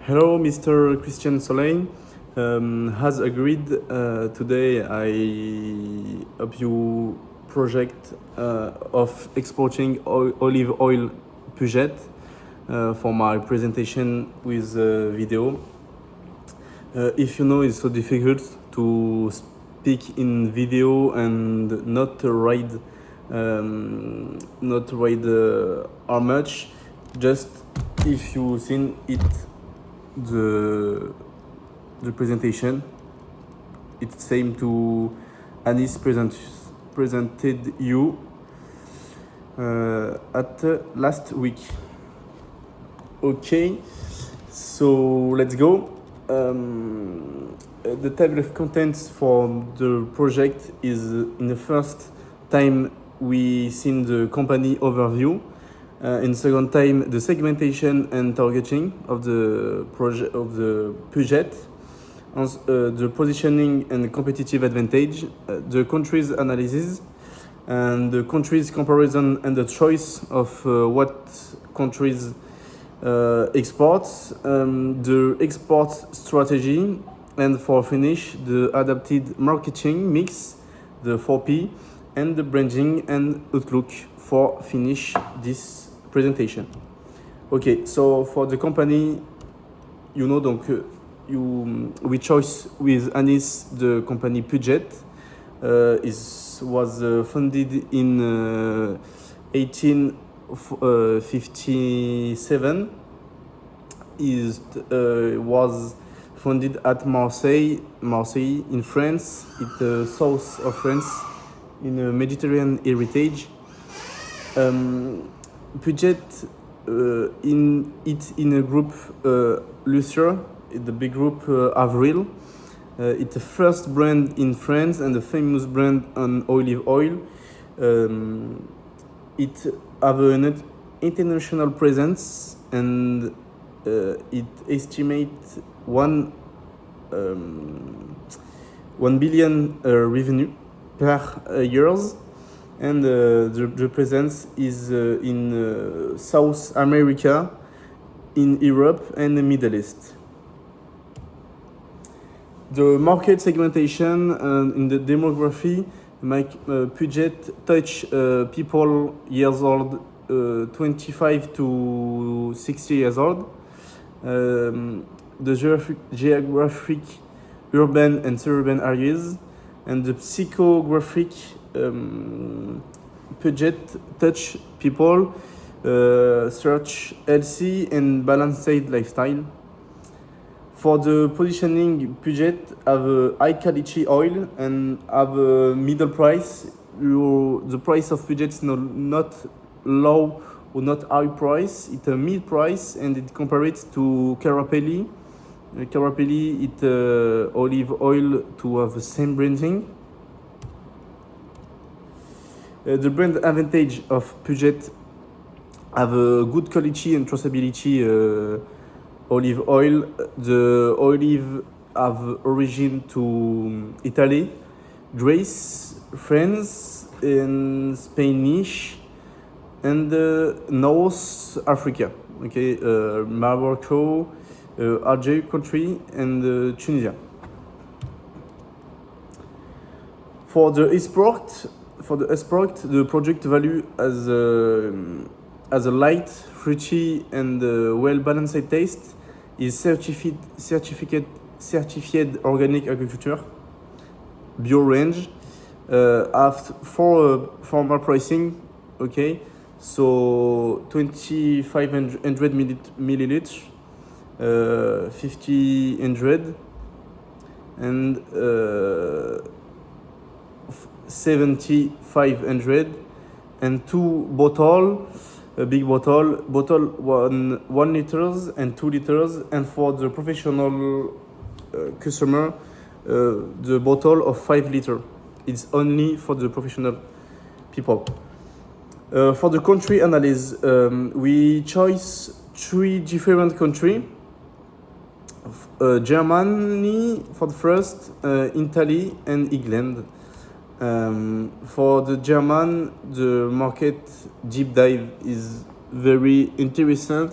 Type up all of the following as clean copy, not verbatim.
Hello, Mr. Christian Soleil. As agreed, today I help you project of exporting olive oil Puget for my presentation with video. If you know it's so difficult to speak in video and not write how much, just if you seen it the presentation, it's same to Anis presented you at last week. Okay, so let's go. The table of contents for the project is in the first time we seen the company overview. In second time, the segmentation and targeting of the project of the Puget, the positioning and competitive advantage, the countries analysis, and the countries comparison and the choice of what countries exports, the export strategy, and for finish, the adapted marketing mix, the 4P, and the branding and outlook for finish this presentation. Okay, so for the company, you know, donc we choose with Anis the company Puget. Was founded in 1857. Was founded at Marseille in France. It's the south of France in a Mediterranean heritage. Puget in a group Lucier, the big group Avril. It's the first brand in France and the famous brand on olive oil. It have an international presence and it estimates 1 billion revenue per years. And the presence is in South America, in Europe, and the Middle East. The market segmentation in the demography, Puget touch people years old, 25 to 60 years old. The geographic, urban and suburban areas, and the psychographic Puget touch people search healthy and balanced lifestyle. For the positioning, Puget have a high quality oil and have a middle price. The price of Puget is not low or not high price. It's a mid price and it compares to Carapelli. Carapelli, it's olive oil to have the same branding. The brand advantage of Puget have a good quality and traceability olive oil. The olive have origin to Italy, Greece, France, and Spanish, and North Africa. Okay, Morocco, Algeria country, and Tunisia. For the export, the project value as a light, fruity, and well-balanced taste is certified organic agriculture, bio range, after for formal pricing. Okay, so 2,500 milliliters, 1,500, and 7,500, and 2 bottle, a big bottle 1 liters and 2 liters, and for the professional customer, the bottle of 5 liter. It's only for the professional people. For the country analysis, we choose 3 different countries. Germany for the first, Italy, and England. For the German, the market deep dive is very interesting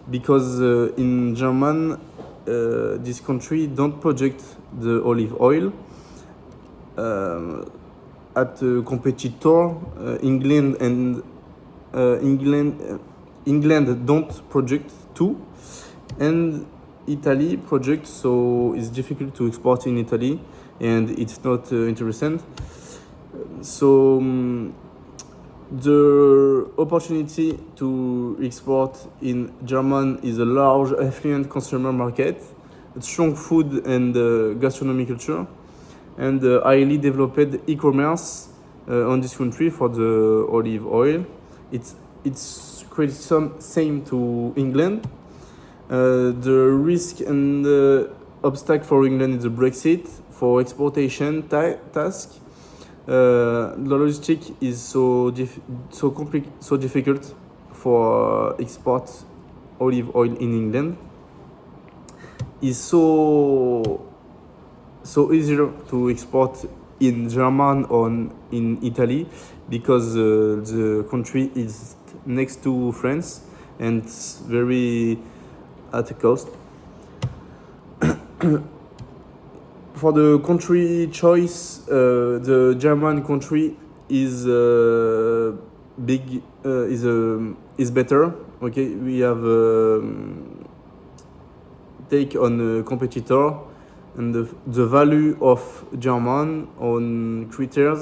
because in German, this country don't project the olive oil. At a competitor, England and England don't project too, and Italy project, so it's difficult to export in Italy, and it's not interesting. So the opportunity to export in German is a large, affluent consumer market, strong food and gastronomy culture, and highly developed e-commerce on this country for the olive oil. It's quite same to England. The risk and the obstacle for England is the Brexit. For exportation task, the logistic is so difficult for export olive oil in England. Is so easier to export in German or in Italy because the country is next to France and it's very at a cost. For the country choice, the German country is big is better. Okay, we have take on a competitor, and the value of German on criteria.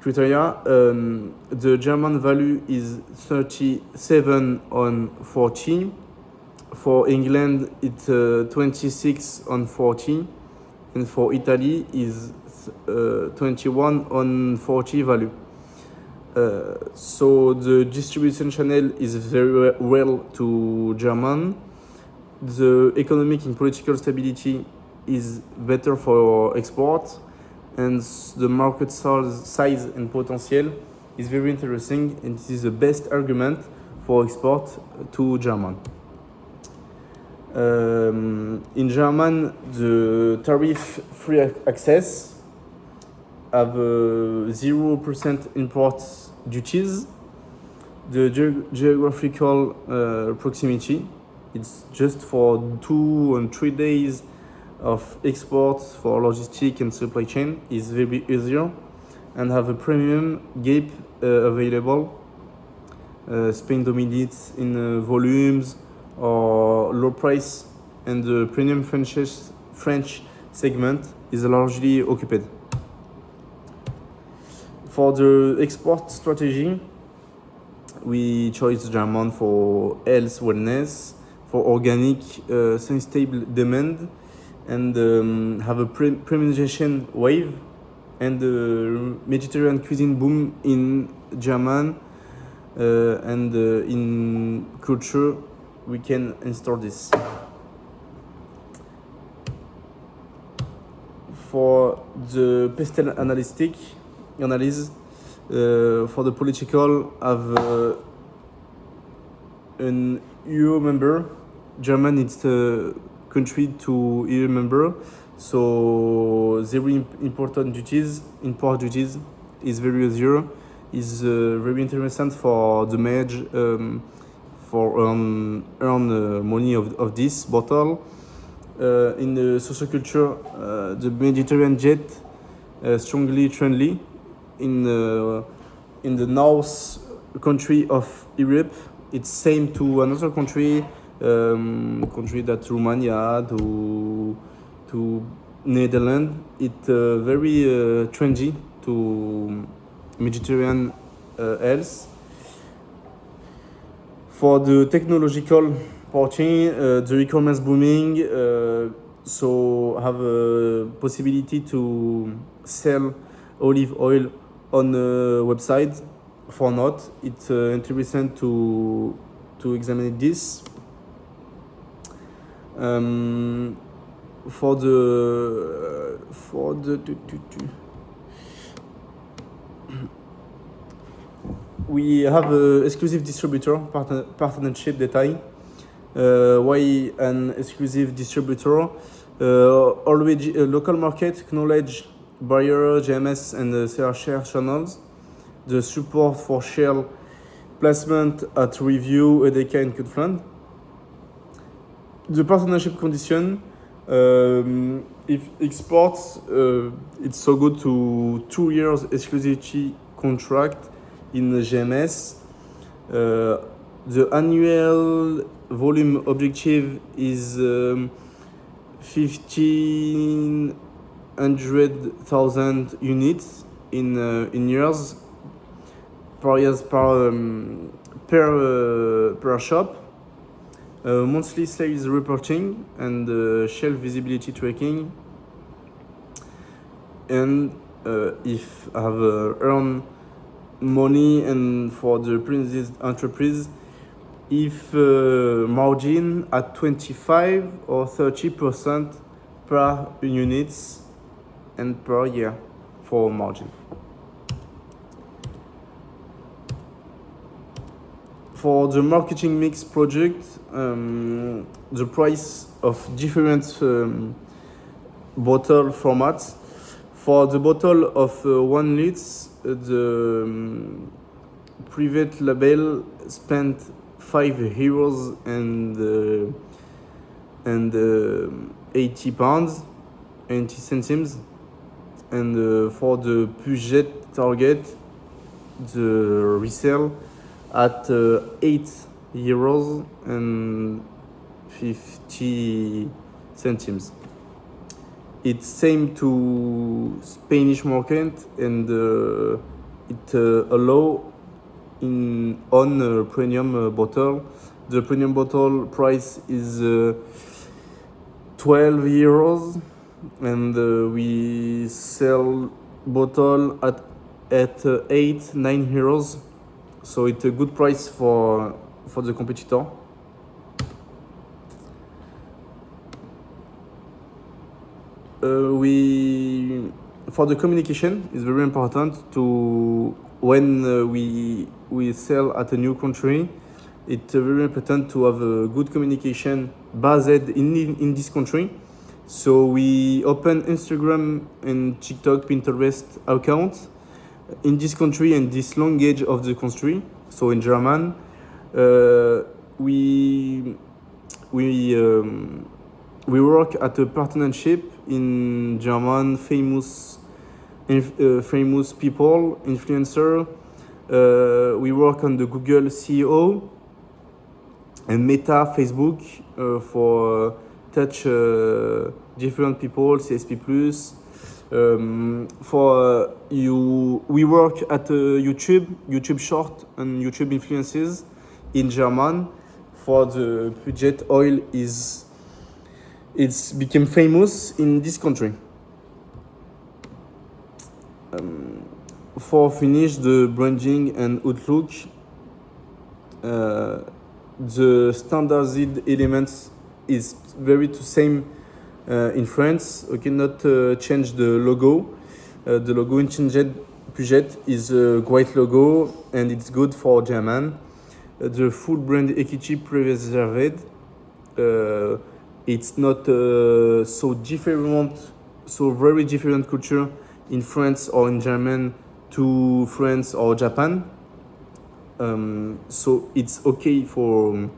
The German value is 37 on 40. For England, it's 26 on 40. And for Italy is 21 on 40 value. So the distribution channel is very well to German. The economic and political stability is better for export, and the market size and potential is very interesting, and this is the best argument for export to German. In German, the tariff-free access have 0% import duties. The geographical proximity, it's just for 2 and 3 days of export for logistic and supply chain is very easier, and have a premium gap available. Spain dominates in volumes or low price, and the premium French segment is largely occupied. For the export strategy, we chose German for health wellness, for organic sustainable demand, and have a premiumization wave, and the Mediterranean cuisine boom in German, and in culture we can install this. For the pestel analysis, for the political, have an EU member. German is a country to EU member, so very important duties, import duties is very zero. Is very interesting for the merge. For earn money of this bottle. In the social culture, the Mediterranean jet strongly trendy in the north country of Europe. It's same to another country that Romania to Netherlands. It's very trendy to Mediterranean health. For the technological portion, the e-commerce booming, so have a possibility to sell olive oil on a website. For not, it's interesting to examine this. For the we have an exclusive distributor partnership detail. Why an exclusive distributor? Already local market knowledge, buyer, GMS, and share channels. The support for share placement at Review, EDK, and Cutfund. The partnership condition, if exports, it's so good to 2 years exclusivity contract in GMS. The annual volume objective is 1,500,000 units in years per years per shop. Monthly sales reporting and shelf visibility tracking, and if I have earned money and for the previous entreprise, if margin at 25 or 30% per units and per year for margin. For the marketing mix project, the price of different bottle formats. For the bottle of 1 liter, the private label spent €5 and 80 pounds, 80 centimes, and for the Puget target, the resale at €8 and 50 centimes. It's same to Spanish market, and it allow on premium bottle. The premium bottle price is €12, and we sell bottle at €8-9. So it's a good price for the competitor. For the communication, it's very important to when we sell at a new country. It's very important to have a good communication based in this country. So we open Instagram and TikTok, Pinterest accounts in this country and this language of the country. So in German, we work at a partnership in German, famous people, influencer. We work on the Google SEO and Meta, Facebook for touch different people, CSP+. We work at YouTube Short and YouTube influences in German. For the Puget oil it's became famous in this country. For finish the branding and outlook, the standardized elements is very the same in France. We cannot change the logo. The logo in Puget is a great logo and it's good for German. The full brand equity preserved. It's not so very different culture in France or in German to France or Japan. So it's okay for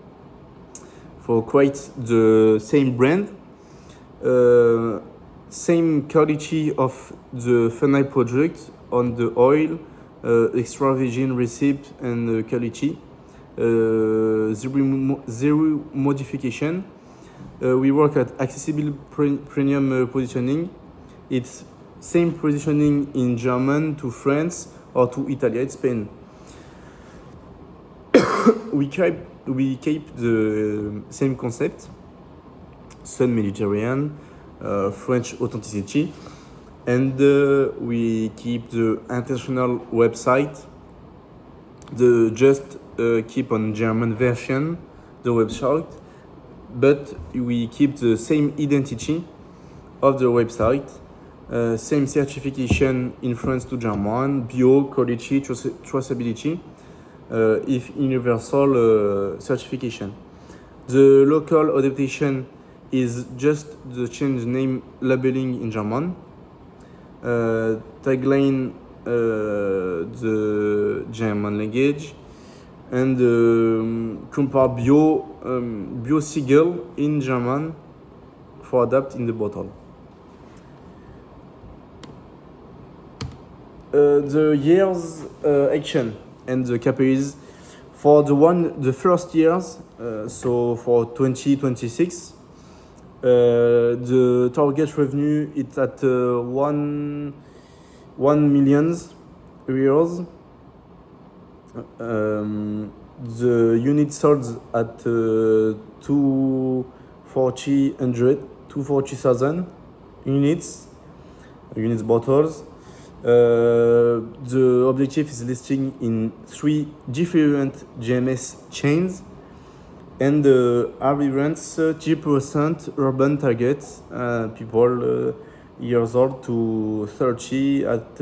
quite the same brand. Same quality of the final product on the oil, extra virgin receipt and quality. Zero modification. We work at accessible premium positioning. It's same positioning in German to France or to Italy, Spain. We keep the same concept, Sun Mediterranean, French authenticity, and we keep the international website. Keep on German version the website, but we keep the same identity of the website, same certification in France to German, bio, quality, traceability, if universal certification. The local adaptation is just the change name labeling in German. Tagline the German language. and compare Bio-Siegel in German for adapt in the bottle. The year's action and the KPIs for the first years, so for 2026, the target revenue is at 1 million euros. The unit sold at 240,000 units bottles. The objective is listing in 3 different GMS chains and represents 30% urban targets, people years old to 30 at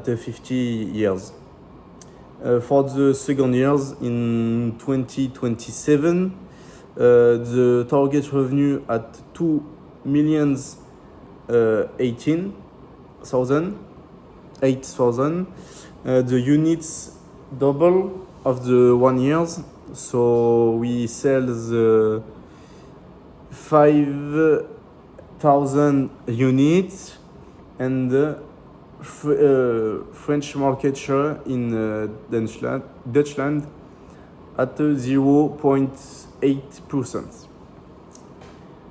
50 years. For the second years in 2027, the target revenue at 2 million 8,000. The units double of the 1 years, so we sell the 5,000 units and French market share in Dutchland at 0.8%.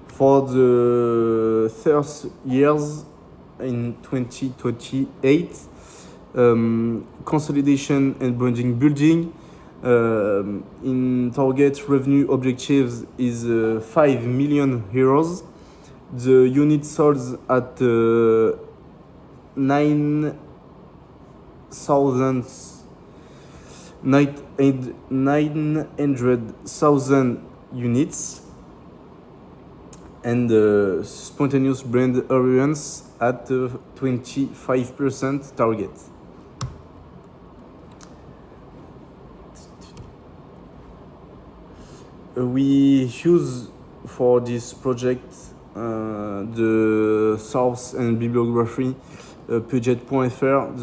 For the third years in 2028, consolidation and branding building. In target revenue objectives is 5 million euros. The unit sold at 900,000 units, and spontaneous brand awareness at 25% target. We use for this project the source and bibliography Puget.fr,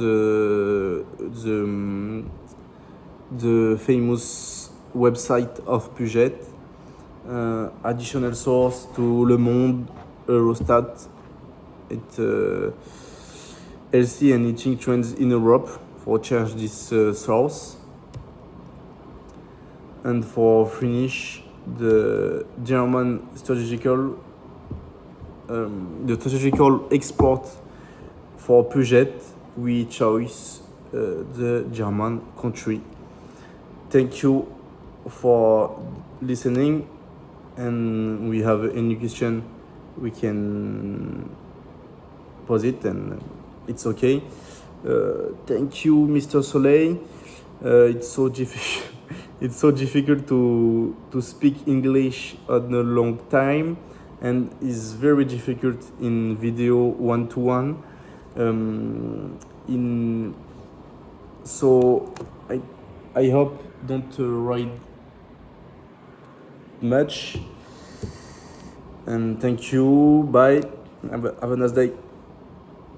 the famous website of Puget. Additional source to Le Monde, Eurostat, healthy and eating trends in Europe for change this source. And for finish, the German strategical export for Puget, we choose the German country. Thank you for listening, and we have any question we can pose it, and it's okay. Thank you, Mr. Soleil. It's so difficult. It's so difficult to speak English on a long time, and it's very difficult in video one-to-one. So I hope don't write much. And thank you. Bye. Have a nice day.